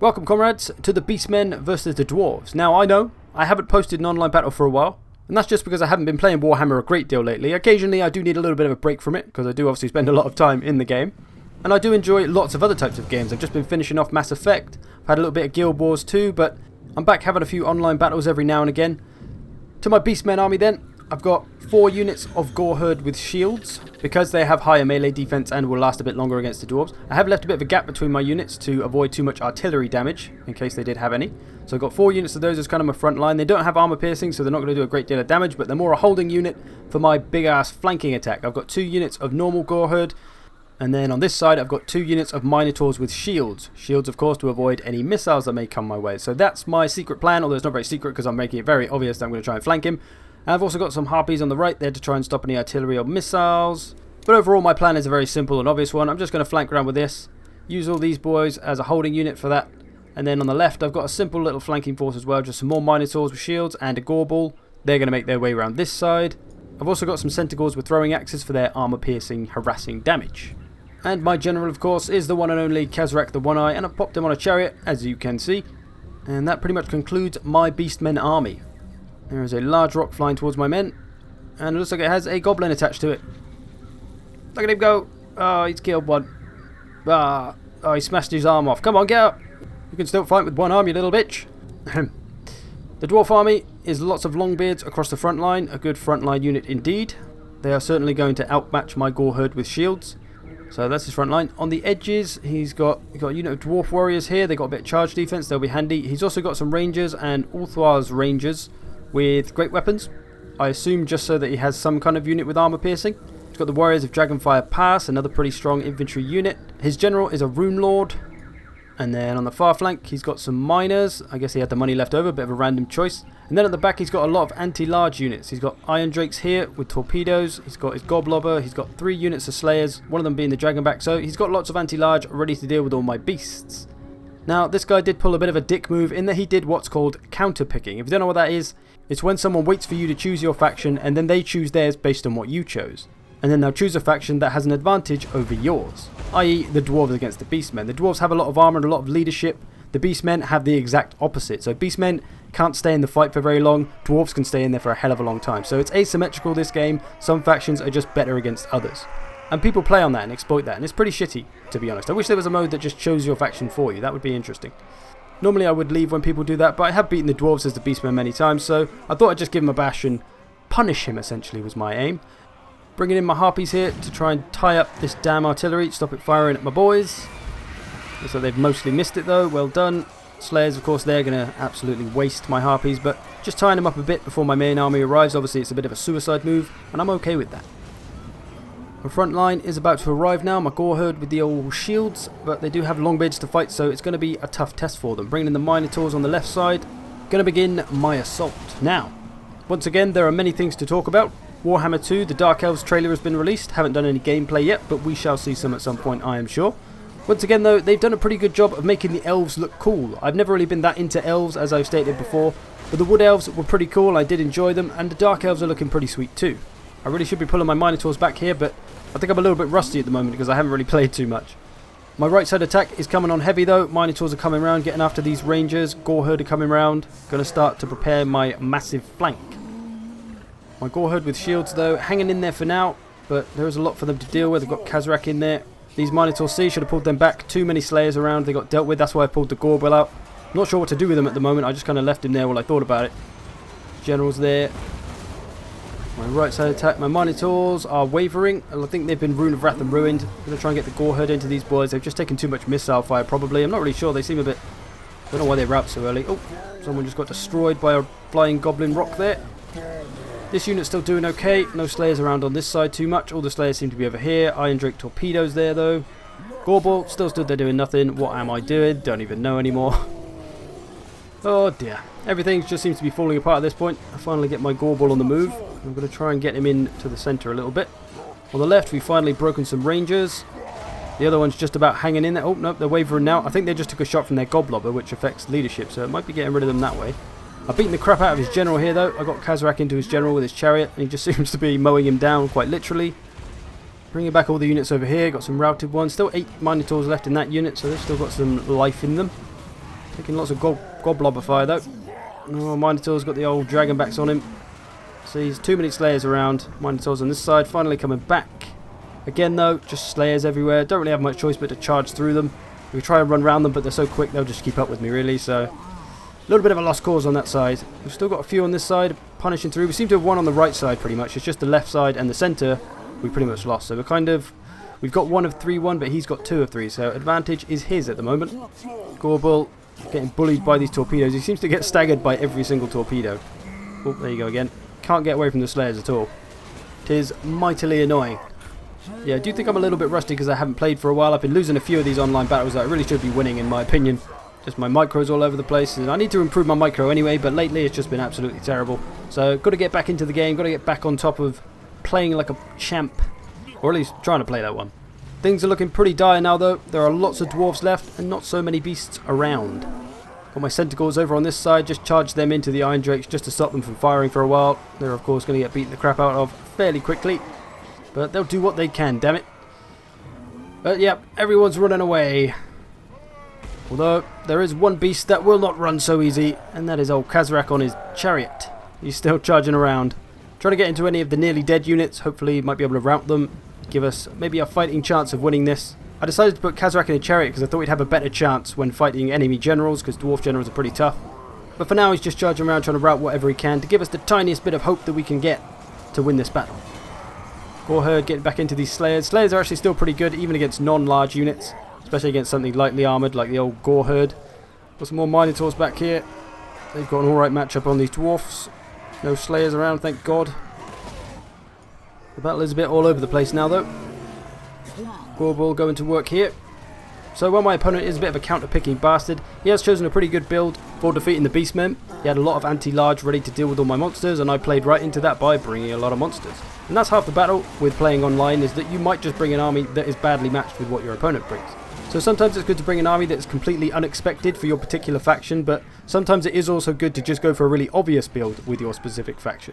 Welcome, comrades, to the Beastmen versus the Dwarves. Now, I know I haven't posted an online battle for a while, and that's just because I haven't been playing Warhammer a great deal lately. Occasionally, I do need a little bit of a break from it, because I do obviously spend a lot of time in the game. And I do enjoy lots of other types of games. I've just been finishing off Mass Effect. I've had a little bit of Guild Wars too, but I'm back having a few online battles every now and again. To my Beastmen army then, I've got 4 units of Goreherd with shields, because they have higher melee defense and will last a bit longer against the dwarves. I have left a bit of a gap between my units to avoid too much artillery damage, in case they did have any. So I've got 4 units of those as kind of my front line. They don't have armor piercing, so they're not going to do a great deal of damage, but they're more a holding unit for my big ass flanking attack. I've got 2 units of normal Goreherd, and then on this side I've got 2 units of Minotaurs with shields. Shields, of course, to avoid any missiles that may come my way. So that's my secret plan, although it's not very secret because I'm making it very obvious that I'm going to try and flank him. And I've also got some Harpies on the right there to try and stop any artillery or missiles. But overall, my plan is a very simple and obvious one. I'm just going to flank around with this, use all these boys as a holding unit for that. And then on the left, I've got a simple little flanking force as well, just some more Minotaurs with shields and a Gorball. They're going to make their way around this side. I've also got some Centaurs with throwing axes for their armor-piercing, harassing damage. And my general, of course, is the one and only Kazrak the One-Eye, and I've popped him on a chariot, as you can see. And that pretty much concludes my Beastmen army. There is a large rock flying towards my men, and it looks like it has a goblin attached to it. Look at him go! Oh, he's killed one. Oh, he smashed his arm off. Come on, get up! You can still fight with one arm, you little bitch. The Dwarf army is lots of Longbeards across the front line, a good front line unit indeed. They are certainly going to outmatch my Goreherd with shields. So that's his front line. On the edges, he's got a unit of Dwarf warriors here. They've got a bit of charge defense, they'll be handy. He's also got some rangers and Ulthuar's rangers with great weapons. I assume just so that he has some kind of unit with armor piercing. He's got the warriors of Dragonfire Pass, another pretty strong infantry unit. His general is a Rune Lord. And then on the far flank, he's got some miners. I guess he had the money left over, a bit of a random choice. And then at the back, he's got a lot of anti-large units. He's got Iron Drakes here with torpedoes. He's got his Goblobber. He's got 3 units of Slayers, one of them being the Dragonback. So he's got lots of anti-large ready to deal with all my beasts. Now, this guy did pull a bit of a dick move in that he did what's called counter-picking. If you don't know what that is, it's when someone waits for you to choose your faction and then they choose theirs based on what you chose. And then they'll choose a faction that has an advantage over yours, i.e. the Dwarves against the Beastmen. The Dwarves have a lot of armor and a lot of leadership. The Beastmen have the exact opposite. So Beastmen can't stay in the fight for very long. Dwarves can stay in there for a hell of a long time. So it's asymmetrical, this game. Some factions are just better against others. And people play on that and exploit that. And it's pretty shitty, to be honest. I wish there was a mode that just chose your faction for you. That would be interesting. Normally I would leave when people do that, but I have beaten the Dwarves as the Beastmen many times, so I thought I'd just give him a bash and punish him, essentially, was my aim. Bringing in my Harpies here to try and tie up this damn artillery, stop it firing at my boys. Looks like they've mostly missed it though, well done. Slayers, of course, they're going to absolutely waste my Harpies, but just tying them up a bit before my main army arrives. Obviously it's a bit of a suicide move, and I'm okay with that. My front line is about to arrive now, my Goreherd with the old shields, but they do have Longbeards to fight, so it's going to be a tough test for them. Bringing in the Minotaurs on the left side, going to begin my assault. Now, once again, there are many things to talk about. Warhammer 2, the Dark Elves trailer has been released. Haven't done any gameplay yet, but we shall see some at some point, I am sure. Once again, though, they've done a pretty good job of making the elves look cool. I've never really been that into elves, as I've stated before, but the Wood Elves were pretty cool, I did enjoy them, and the Dark Elves are looking pretty sweet too. I really should be pulling my Minotaurs back here, but I think I'm a little bit rusty at the moment because I haven't really played too much. My right side attack is coming on heavy though. Minotaurs are coming around, getting after these Rangers. Goreherd are coming around. Going to start to prepare my massive flank. My Goreherd with shields though, hanging in there for now, but there is a lot for them to deal with. They've got Kazrak in there. These Minotaurs should have pulled them back. Too many Slayers around. They got dealt with. That's why I pulled the Gorbel out. Not sure what to do with them at the moment. I just kind of left him there while I thought about it. General's there. My right side attack, my Minotaurs are wavering. I think they've been Rune of Wrath and ruined. I'm going to try and get the Goreherd into these boys. They've just taken too much missile fire probably. I'm not really sure. They seem a bit... I don't know why they rout so early. Oh, someone just got destroyed by a flying goblin rock there. This unit's still doing okay. No Slayers around on this side too much. All the Slayers seem to be over here. Iron Drake torpedoes there though. Gorball still stood there doing nothing. What am I doing? Don't even know anymore. Oh dear. Everything just seems to be falling apart at this point. I finally get my Gorball on the move. I'm going to try and get him into the centre a little bit. On the left, we've finally broken some Rangers. The other one's just about hanging in there. Oh, no, they're wavering now. I think they just took a shot from their Goblobber, which affects leadership, so it might be getting rid of them that way. I've beaten the crap out of his general here, though. I got Kazrak into his general with his chariot, and he just seems to be mowing him down, quite literally. Bringing back all the units over here. Got some routed ones. Still 8 Minotaurs left in that unit, so they've still got some life in them. Taking lots of goblobber fire though. Oh, Minotaur's got the old dragon backs on him. See, there's too many Slayers around. Minotaur's on this side, finally coming back. Again though, just Slayers everywhere. Don't really have much choice but to charge through them. We try and run around them, but they're so quick they'll just keep up with me really, so... A little bit of a lost cause on that side. We've still got a few on this side, punishing through. We seem to have one on the right side pretty much. It's just the left side and the centre we pretty much lost. So we're kind of... We've got 1 of 3-1, but he's got 2 of 3, so advantage is his at the moment. Gorbel getting bullied by these torpedoes. He seems to get staggered by every single torpedo. Oh, there you go again. Can't get away from the Slayers at all. It is mightily annoying. Yeah, I do think I'm a little bit rusty because I haven't played for a while. I've been losing a few of these online battles that I really should be winning in my opinion. Just my micros all over the place. And I need to improve my micro anyway, but lately it's just been absolutely terrible. So, got to get back into the game. Got to get back on top of playing like a champ. Or at least trying to play that one. Things are looking pretty dire now though. There are lots of dwarves left and not so many beasts around. Got my Centaurs over on this side. Just charge them into the Iron Drakes just to stop them from firing for a while. They're of course going to get beaten the crap out of fairly quickly. But they'll do what they can, damn it. But yep, everyone's running away. Although, there is one beast that will not run so easy, and that is old Kazarak on his chariot. He's still charging around. Trying to get into any of the nearly dead units. Hopefully, he might be able to rout them. Give us maybe a fighting chance of winning this. I decided to put Kazarak in a chariot because I thought we'd have a better chance when fighting enemy generals, because dwarf generals are pretty tough. But for now, he's just charging around trying to rout whatever he can to give us the tiniest bit of hope that we can get to win this battle. Goreherd getting back into these Slayers. Slayers are actually still pretty good, even against non-large units. Especially against something lightly armoured, like the old Goreherd. Got some more Minotaurs back here. They've got an alright matchup on these Dwarfs. No Slayers around, thank God. The battle is a bit all over the place now, though. Gorbel going to work here. So while my opponent is a bit of a counter-picking bastard, he has chosen a pretty good build for defeating the Beastmen. He had a lot of anti-large ready to deal with all my monsters, and I played right into that by bringing a lot of monsters. And that's half the battle with playing online, is that you might just bring an army that is badly matched with what your opponent brings. So sometimes it's good to bring an army that's completely unexpected for your particular faction, but sometimes it is also good to just go for a really obvious build with your specific faction.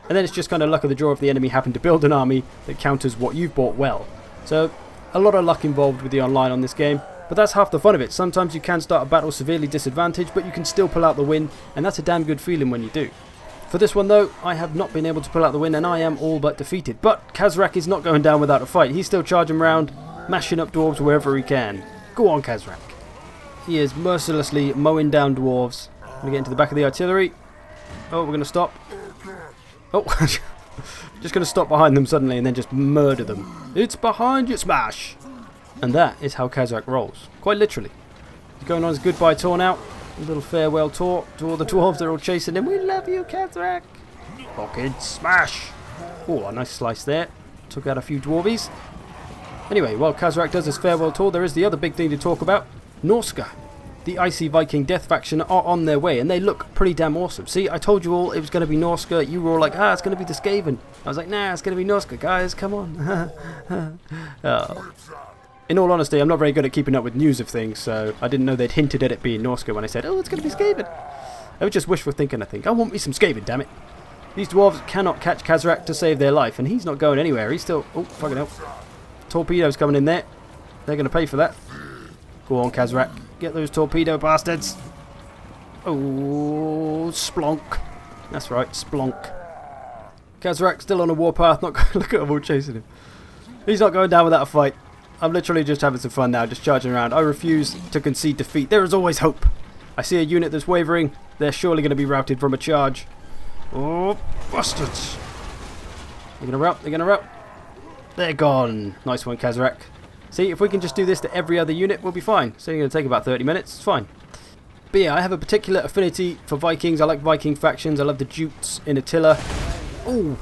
And then it's just kind of luck of the draw if the enemy happen to build an army that counters what you've bought well. So a lot of luck involved with the online on this game, but that's half the fun of it. Sometimes you can start a battle severely disadvantaged, but you can still pull out the win, and that's a damn good feeling when you do. For this one though, I have not been able to pull out the win, and I am all but defeated. But Kazarak is not going down without a fight. He's still charging around, mashing up dwarves wherever he can. Go on, Kazarak. He is mercilessly mowing down dwarves. I'm going to get into the back of the artillery. Oh, we're going to stop. Oh, just going to stop behind them suddenly and then just murder them. It's behind you, smash! And that is how Kazarak rolls. Quite literally. He's going on his goodbye tour now. A little farewell tour to all the dwarves that are all chasing him. We love you, Kazarak. Fucking smash! Oh, a nice slice there. Took out a few dwarvies. Anyway, while Kazarak does his farewell tour, there is the other big thing to talk about. Norska. The Icy Viking Death Faction are on their way, and they look pretty damn awesome. See, I told you all it was going to be Norska. You were all like, it's going to be the Skaven. I was like, nah, it's going to be Norska, guys. Come on. Oh. In all honesty, I'm not very good at keeping up with news of things, so I didn't know they'd hinted at it being Norska when I said, oh, it's going to be Skaven. I was just wishful thinking, I think. I want me some Skaven, damn it. These dwarves cannot catch Kazarak to save their life, and he's not going anywhere. He's still... Oh, fucking hell. Torpedoes coming in there. They're going to pay for that. Go on, Kazarak. Get those torpedo bastards. Oh, splonk. That's right, splonk. Kazarak still on a warpath. Not look at them all chasing him. He's not going down without a fight. I'm literally just having some fun now, just charging around. I refuse to concede defeat. There is always hope. I see a unit that's wavering. They're surely going to be routed from a charge. Oh, bastards. They're going to rout. They're going to rout. They're gone. Nice one, Kazarak. See, if we can just do this to every other unit, we'll be fine. So it's going to take about 30 minutes. It's fine. But yeah, I have a particular affinity for Vikings. I like Viking factions. I love the Jutes in Attila. Oh,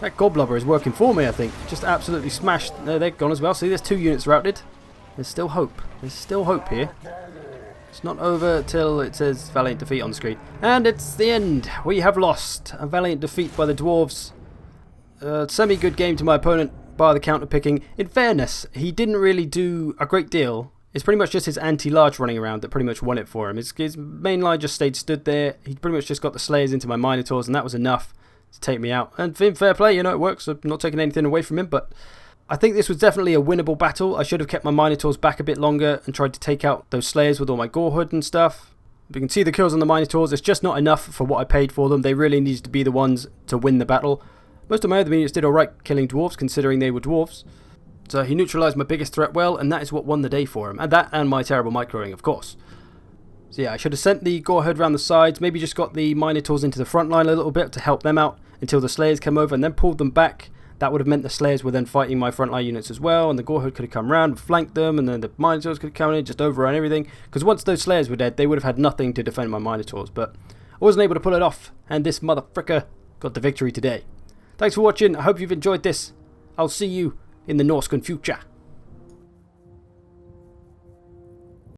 that Goblobber is working for me, I think. Just absolutely smashed. No, they're gone as well. See, there's 2 units routed. There's still hope. There's still hope here. It's not over till it says valiant defeat on the screen. And it's the end. We have lost. A valiant defeat by the dwarves. Semi-good game to my opponent, bar the counter-picking. In fairness, he didn't really do a great deal. It's pretty much just his anti-large running around that pretty much won it for him. His main line just stayed stood there. He pretty much just got the Slayers into my Minotaurs, and that was enough to take me out. And for him, fair play, you know, it works. I'm not taking anything away from him, but I think this was definitely a winnable battle. I should have kept my Minotaurs back a bit longer and tried to take out those Slayers with all my Goreherd and stuff. You can see the kills on the Minotaurs. It's just not enough for what I paid for them. They really needed to be the ones to win the battle. Most of my other units did alright killing dwarves, considering they were dwarves. So he neutralised my biggest threat well, and that is what won the day for him. And that and my terrible microing, of course. So yeah, I should have sent the Goreherd around the sides, maybe just got the Minotaurs into the front line a little bit to help them out until the Slayers came over, and then pulled them back. That would have meant the Slayers were then fighting my frontline units as well, and the Goreherd could have come round, flanked them, and then the Minotaurs could have come in, just overrun everything. Because once those Slayers were dead, they would have had nothing to defend my Minotaurs. But I wasn't able to pull it off, and this motherfricker got the victory today. Thanks for watching. I hope you've enjoyed this. I'll see you in the Norscan future.